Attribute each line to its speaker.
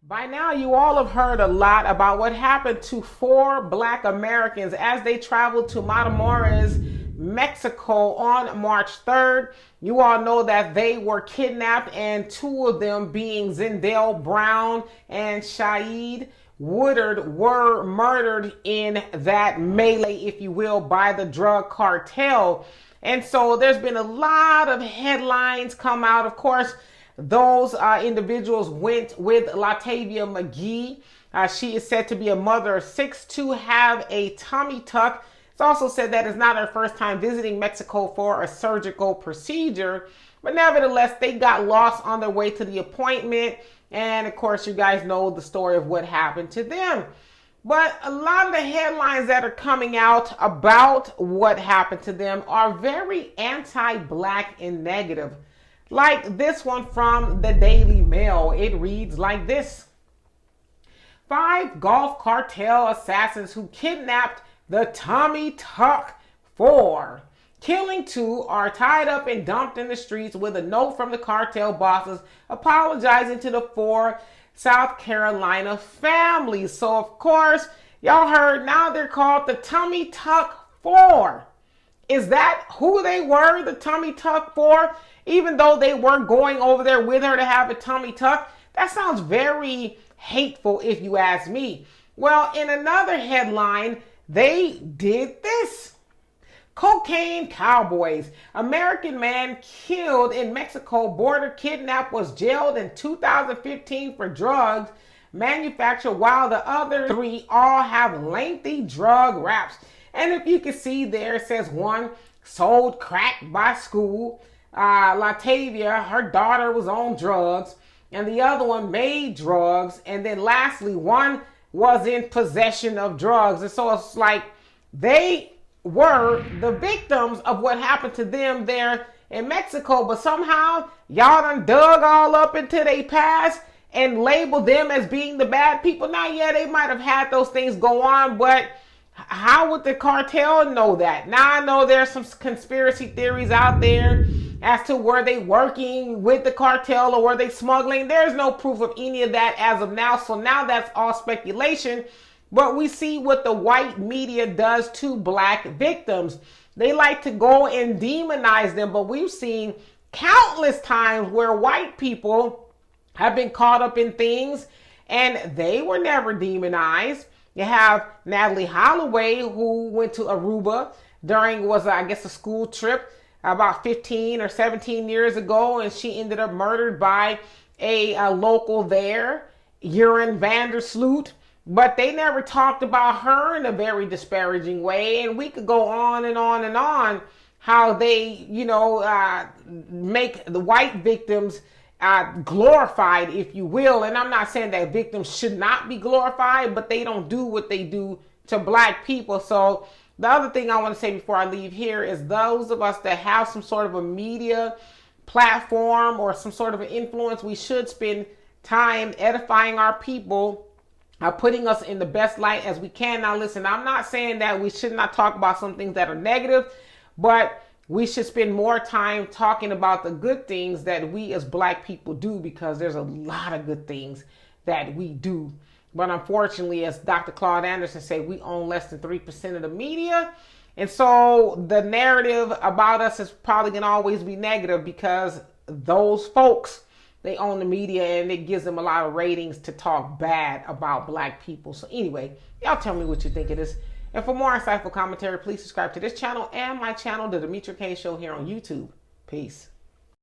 Speaker 1: By now, you all have heard a lot about what happened to 4 Black Americans as they traveled to Matamoros, Mexico on March 3rd. You all know that they were kidnapped, and 2 of them, being Zindell Brown and Shaeed Woodard, were murdered in that melee, if you will, by the drug cartel. And so there's been a lot of headlines come out. Of course, those individuals went with Latavia McGee. She is said to be a mother of 6 to have a tummy tuck. It's also said that it's not her first time visiting Mexico for a surgical procedure, but nevertheless, they got lost on their way to the appointment. And of course, you guys know the story of what happened to them. But a lot of the headlines that are coming out about what happened to them are very anti-Black and negative. Like this one from the Daily Mail. It reads like this: 5 Gulf cartel assassins who kidnapped the Tommy Tuck 4, killing 2, are tied up and dumped in the streets with a note from the cartel bosses apologizing to the 4 South Carolina families. So of course, y'all heard, now they're called the Tommy Tuck 4. Is that who they were, the Tommy Tuck 4? Even though they were going over there with her to have a tummy tuck? That sounds very hateful if you ask me. Well, in another headline, they did this. Cocaine cowboys. American man killed in Mexico border kidnap was jailed in 2015 for drugs manufactured, while the other 3 all have lengthy drug raps. And if you can see there, it says one sold crack by school. Latavia, her daughter, was on drugs, and the other one made drugs. And then lastly, one was in possession of drugs. And so it's like they were the victims of what happened to them there in Mexico. But somehow y'all done dug all up into their past and labeled them as being the bad people. Now, yeah, they might have had those things go on, but how would the cartel know that? Now I know there's some conspiracy theories out there as to were they working with the cartel or were they smuggling. There's no proof of any of that as of now. So now that's all speculation. But we see what the white media does to Black victims. They like to go and demonize them. But we've seen countless times where white people have been caught up in things and they were never demonized. You have Natalie Holloway, who went to Aruba during, I guess, a school trip about 15 or 17 years ago, and she ended up murdered by a local there, Urine Vandersloot. But they never talked about her in a very disparaging way, and we could go on and on and on how they, make the white victims glorified, if you will. And I'm not saying that victims should not be glorified, but they don't do what they do to Black people. So the other thing I want to say before I leave here is those of us that have some sort of a media platform or some sort of an influence, we should spend time edifying our people, putting us in the best light as we can. Now listen, I'm not saying that we should not talk about some things that are negative, but we should spend more time talking about the good things that we as Black people do, because there's a lot of good things that we do. But unfortunately, as Dr. Claude Anderson said, we own less than 3% of the media. And so the narrative about us is probably going to always be negative, because those folks, they own the media and it gives them a lot of ratings to talk bad about Black people. So anyway, y'all tell me what you think of this. And for more insightful commentary, please subscribe to this channel and my channel, The Demetra Kaye Show, here on YouTube. Peace.